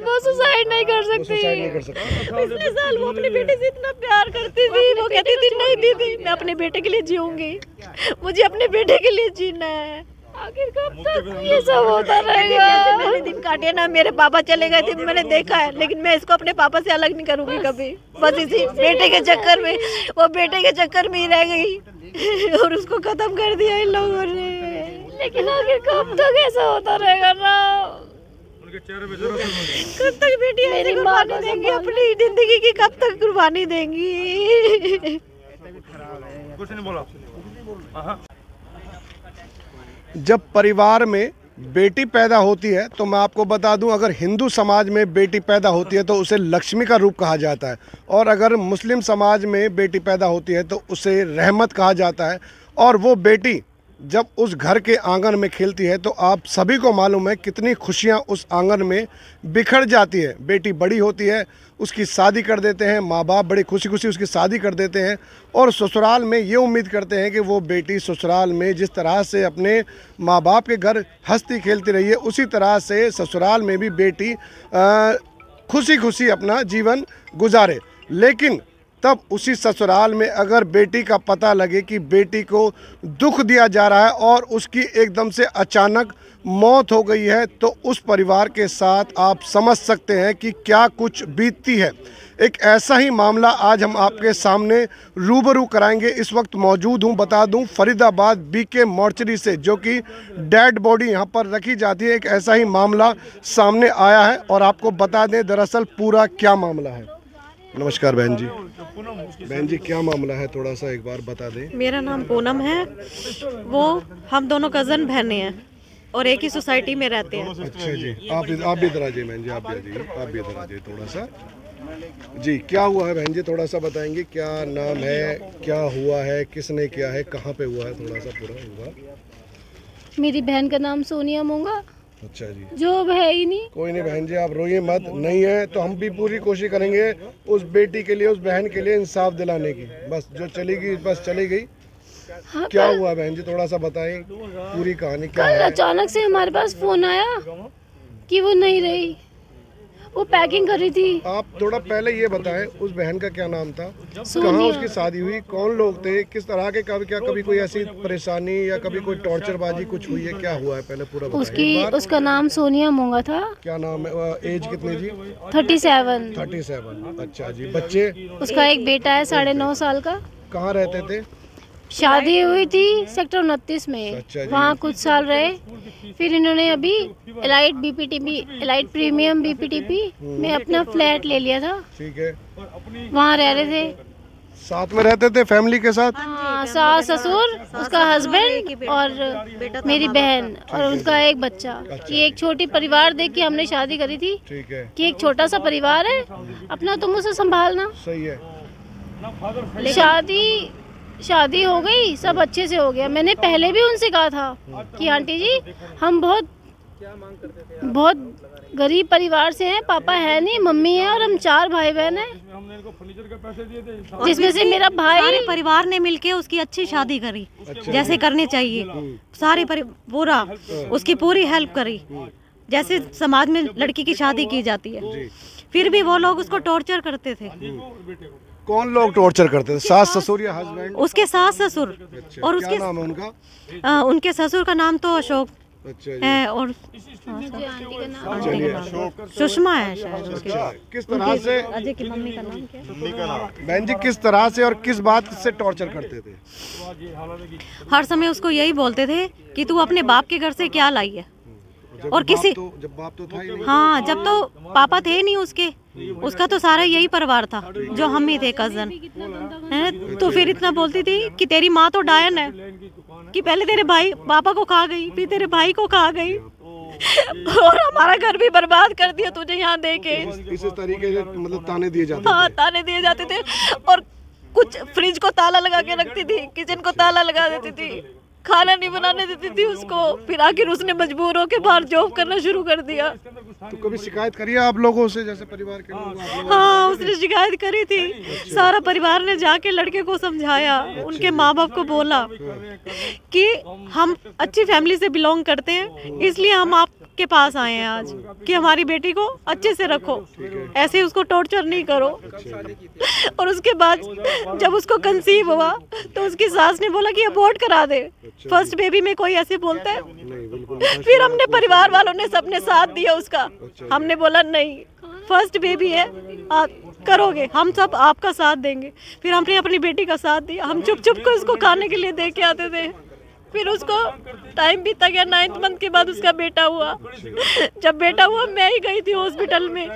वो सुसाइड नहीं कर सकती। पिछले साल वो अपने बेटे से इतना प्यार करती थी, वो कहती थी नहीं दीदी मैं अपने बेटे के लिए जीऊंगी, मुझे अपने बेटे के लिए जीना है। आखिर कब तक ये सब होता रहेगा? मैंने दिन काटे ना, मेरे पापा चले गए थे, मैंने देखा है, लेकिन मैं इसको अपने पापा से अलग नहीं करूंगी कभी। बस इसी बेटे के चक्कर में, वो बेटे के चक्कर में ही रह गई और उसको खत्म कर दिया इन लोगों ने। लेकिन आखिर कब तक ऐसा होता रहेगा ना? कब तक बेटी मेरी कुर्बानी देंगी अपनी जिंदगी की, कब तक कुर्बानी देंगी? कुछ नहीं बोला। जब परिवार में बेटी पैदा होती है तो मैं आपको बता दूं, अगर हिंदू समाज में बेटी पैदा होती है तो उसे लक्ष्मी का रूप कहा जाता है, और अगर मुस्लिम समाज में बेटी पैदा होती है तो उसे रहमत कहा जाता है। और वो बेटी जब उस घर के आंगन में खेलती है तो आप सभी को मालूम है कितनी खुशियां उस आंगन में बिखर जाती है। बेटी बड़ी होती है, उसकी शादी कर देते हैं, माँ बाप बड़ी खुशी खुशी उसकी शादी कर देते हैं, और ससुराल में ये उम्मीद करते हैं कि वो बेटी ससुराल में जिस तरह से अपने माँ बाप के घर हंसती खेलती रही है, उसी तरह से ससुराल में भी बेटी खुशी खुशी अपना जीवन गुजारे। लेकिन तब उसी ससुराल में अगर बेटी का पता लगे कि बेटी को दुख दिया जा रहा है और उसकी एकदम से अचानक मौत हो गई है, तो उस परिवार के साथ आप समझ सकते हैं कि क्या कुछ बीतती है। एक ऐसा ही मामला आज हम आपके सामने रूबरू कराएंगे। इस वक्त मौजूद हूं, बता दूं, फरीदाबाद बीके मॉर्चरी से, जो कि डेड बॉडी यहां पर रखी जाती है। एक ऐसा ही मामला सामने आया है और आपको बता दें दरअसल पूरा क्या मामला है। नमस्कार बहन जी। बहन जी क्या मामला है, थोड़ा सा एक बार बता दें। मेरा नाम पूनम है, वो हम दोनों कज़न बहनें हैं और एक ही सोसाइटी में रहते हैं। अच्छा जी, आप भी इधर आ जाइए बहन जी, आप भी इधर आ जाइए थोड़ा सा। जी क्या हुआ है बहन जी, थोड़ा सा बताएंगे, क्या नाम है, क्या हुआ है, किसने किया है, कहाँ पे हुआ है, थोड़ा सा पूरा हुआ। मेरी बहन का नाम सोनिया मोंगा। अच्छा जी, जो अब है ही नहीं। कोई नहीं बहन जी, आप रोइए मत, नहीं है तो हम भी पूरी कोशिश करेंगे उस बेटी के लिए, उस बहन के लिए इंसाफ दिलाने की। बस जो चली गई बस चली गई। हाँ, क्या हुआ बहन जी, थोड़ा सा बताएं पूरी कहानी क्या है। अचानक से हमारे पास फोन आया कि वो नहीं रही, वो पैकिंग कर रही थी। आप थोड़ा पहले ये बताएं उस बहन का क्या नाम था, कहाँ उसकी शादी हुई, कौन लोग थे, किस तरह के, क्या कभी कोई ऐसी परेशानी या कभी कोई टॉर्चरबाजी कुछ हुई है, क्या हुआ है पहले पूरा बताइए। उसका नाम सोनिया मोंगा था। क्या नाम है, एज कितनी जी? 37। अच्छा जी, बच्चे? उसका एक बेटा है 9.5 साल का। कहाँ रहते थे? शादी हुई थी सेक्टर 29 में। अच्छा जी। वहाँ कुछ साल रहे, फिर इन्होंने अभी एलाइट प्रीमियम बीपीटीपी में अपना फ्लैट ले लिया था। ठीक है, वहाँ रह रहे थे, साथ में रहते थे फैमिली के साथ। हाँ, सास ससुर, उसका हस्बैंड और मेरी बहन और उनका एक बच्चा। ये एक छोटी परिवार देख के हमने शादी करी थी। ठीक है, कि एक छोटा सा परिवार है, अपना तुम उसे संभालना। सही है। शादी हो गई, सब अच्छे से हो गया। मैंने पहले भी उनसे कहा था कि आंटी जी हम बहुत गरीब परिवार से हैं, पापा है नहीं, मम्मी है और हम 4 भाई बहन हैं, जिसमें से मेरा भाई। सारे परिवार ने मिलके उसकी अच्छी शादी करी। अच्छा, जैसे करनी चाहिए, सारे पूरा उसकी पूरी हेल्प करी, जैसे समाज में लड़की की शादी की जाती है। फिर भी वो लोग उसको टॉर्चर करते थे। कौन लोग टॉर्चर करते थे, सास ससुर या हस्बैंड? उसके सास ससुर। अच्छा, और क्या उसके नाम है उनका? उनके ससुर का नाम तो अशोक है और सुषमा है शायद। अच्छा, किस तरह से अजय की मम्मी का नाम क्या? बहन जी किस तरह से और किस बात से टॉर्चर करते थे? हर समय उसको यही बोलते थे कि तू अपने बाप के घर से क्या लाई है, और किसी जब बाप तो था ही नहीं। हाँ, जब तो पापा थे नहीं उसके, उसका तो सारा यही परिवार था, जो हम ही थे कजन है। तो फिर इतना बोलती थी कि तेरी माँ तो डायन है, कि पहले तेरे भाई पापा को खा गई, फिर तेरे भाई को खा गई और हमारा घर भी बर्बाद कर दिया तुझे यहाँ देके। इस तरीके से मतलब ताने दिए जाते थे। हाँ, ताने दिए जाते थे। और कुछ फ्रिज को ताला लगा के रखती थी, किचन को ताला लगा देती थी, खाना नहीं बनाने देती थी उसको। फिर आखिर उसने मजबूर होकर बाहर जॉब करना शुरू कर दिया। तो कभी शिकायत करी है आप लोगों से, जैसे परिवार के लोग? हाँ, उसने शिकायत करी थी। सारा परिवार ने जाके लड़के को समझाया, उनके माँ बाप को बोला कि हम अच्छी फैमिली से बिलोंग करते हैं, इसलिए हम के पास आए हैं आज कि हमारी बेटी को अच्छे से रखो, ऐसे उसको टॉर्चर नहीं करो। और उसके बाद जब उसको कंसीव हुआ तो उसकी सास ने बोला कि अबॉर्ट करा दे। फर्स्ट बेबी में कोई ऐसे बोलता है? फिर हमने परिवार वालों ने सबने साथ दिया उसका। हमने बोला नहीं, फर्स्ट बेबी है, आप करोगे, हम सब आपका साथ देंगे। फिर हमने अपनी बेटी का साथ दिया। हम चुप चुप को उसको खाने के लिए दे के आते थे। फिर उसको टाइम बीता गया, 9th मंथ के बाद उसका बेटा हुआ। जब बेटा हुआ मैं ही गई थी हॉस्पिटल में।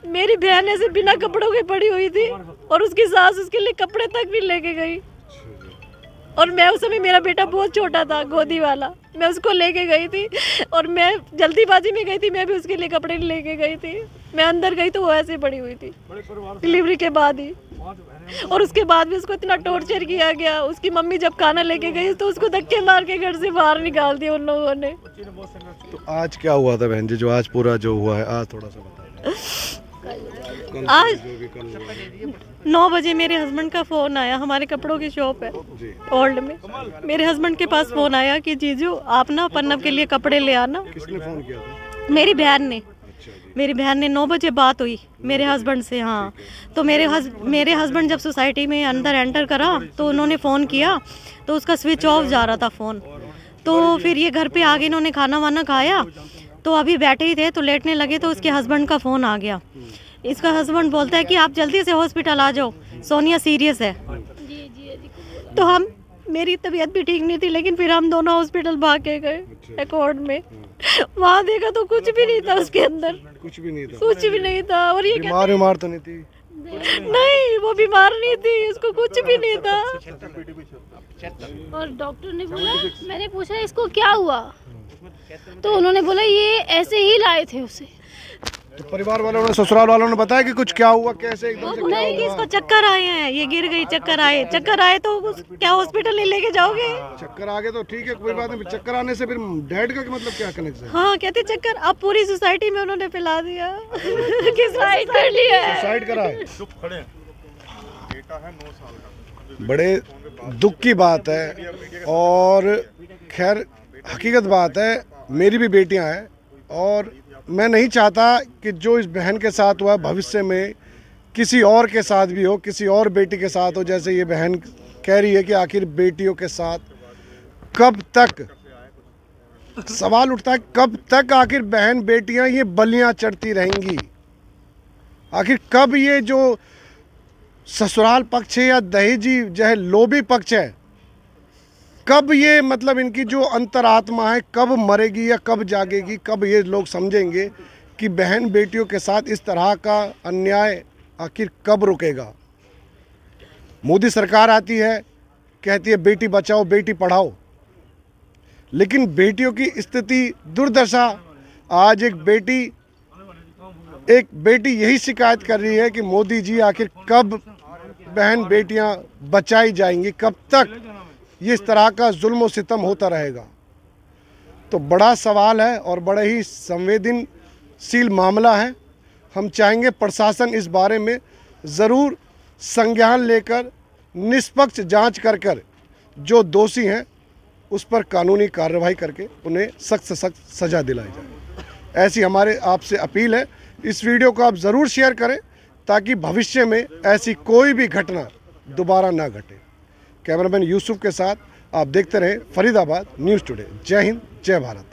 मेरी बहन ऐसे बिना कपड़ों के पड़ी हुई थी और उसकी सास उसके लिए कपड़े तक भी लेके गई। और मैं उस समय, मेरा बेटा बहुत छोटा था, गोदी वाला, मैं उसको लेके गई थी और मैं जल्दीबाजी में गई थी। मैं भी उसके लिए कपड़े लेके गई थी। मैं अंदर गई तो वो ऐसे पड़ी हुई थी डिलीवरी के बाद ही। और उसके बाद भी उसको इतना टॉर्चर किया गया। उसकी मम्मी जब खाना लेके गई तो उसको धक्के मार के घर से बाहर निकाल दिया उन लोगों ने। तो आज क्या हुआ था बहन जी, जो आज पूरा जो हुआ है, आज थोड़ा सा बताइए। आज 9 बजे मेरे हस्बैंड का फ़ोन आया। हमारे कपड़ों की शॉप है ओल्ड में। मेरे हस्बैंड के पास फ़ोन आया कि जीजू आप ना पन्नब के लिए कपड़े ले आना। किसने फ़ोन किया था? मेरी बहन ने। मेरी बहन ने 9 बजे बात हुई मेरे हस्बैंड से। हाँ, तो मेरे हस्बैंड जब सोसाइटी में अंदर एंटर करा तो उन्होंने फ़ोन किया तो उसका स्विच ऑफ जा रहा था फ़ोन। तो फिर ये घर पे आ गए, इन्होंने खाना वाना खाया तो अभी बैठे ही थे तो लेटने लगे तो उसके हस्बैंड का फ़ोन आ गया। इसका हस्बैंड बोलता है कि आप जल्दी से हॉस्पिटल आ जाओ, सोनिया सीरियस है। तो हम, मेरी तबीयत भी ठीक नहीं थी, लेकिन फिर हम दोनों हॉस्पिटल भाग के गए एकॉर्ड में। वहाँ देखा तो कुछ भी नहीं था उसके अंदर, कुछ भी नहीं था। कुछ भी नहीं था। और ये बीमार तो नहीं थी? नहीं, वो बीमार नहीं थी, उसको कुछ भी नहीं था। और डॉक्टर ने बोला, मैंने पूछा इसको क्या हुआ, तो उन्होंने बोला ये ऐसे ही लाए थे उसे। तो परिवार वालों ने, ससुराल वालों ने बताया कि कुछ क्या हुआ, कैसे एकदम से क्या नहीं कि हुआ? इसको चक्कर आए हैं, ये गिर गई, चक्कर आए तो क्या हॉस्पिटल नहीं लेके जाओगे? चक्कर आ गए तो ठीक है, कोई बात नहीं। चक्कर आने से फिर डैड का मतलब क्या कनेक्शन है? हाँ, कहते चक्कर। अब पूरी सोसाइटी में उन्होंने फैला दिया कि सुसाइड कर लिया है। सुसाइड करा है। चुप खड़े हैं। बेटा है 9 साल का। बड़े दुख की बात है और खैर हकीकत बात है। मेरी भी बेटियां हैं और मैं नहीं चाहता कि जो इस बहन के साथ हुआ भविष्य में किसी और के साथ भी हो, किसी और बेटी के साथ हो। जैसे ये बहन कह रही है कि आखिर बेटियों के साथ कब तक, सवाल उठता है कब तक आखिर बहन बेटियां ये बलियां चढ़ती रहेंगी? आखिर कब ये जो ससुराल पक्ष है या दहेजी जो है लोभी पक्ष है, कब ये मतलब इनकी जो अंतरात्मा है कब मरेगी या कब जागेगी? कब ये लोग समझेंगे कि बहन बेटियों के साथ इस तरह का अन्याय आखिर कब रुकेगा? मोदी सरकार आती है, कहती है बेटी बचाओ बेटी पढ़ाओ, लेकिन बेटियों की स्थिति दुर्दशा। आज एक बेटी यही शिकायत कर रही है कि मोदी जी आखिर कब बहन बेटियां बचाई जाएंगी, कब तक ये इस तरह का जुल्म और सितम होता रहेगा? तो बड़ा सवाल है और बड़ा ही संवेदनशील मामला है। हम चाहेंगे प्रशासन इस बारे में ज़रूर संज्ञान लेकर निष्पक्ष जांच कर जो दोषी हैं उस पर कानूनी कार्रवाई करके उन्हें सख्त से सख्त सज़ा दिलाई जाए, ऐसी हमारे आपसे अपील है। इस वीडियो को आप ज़रूर शेयर करें ताकि भविष्य में ऐसी कोई भी घटना दोबारा ना घटे। कैमरामैन यूसुफ के साथ आप देखते रहें फरीदाबाद न्यूज़ टुडे। जय हिंद, जय भारत।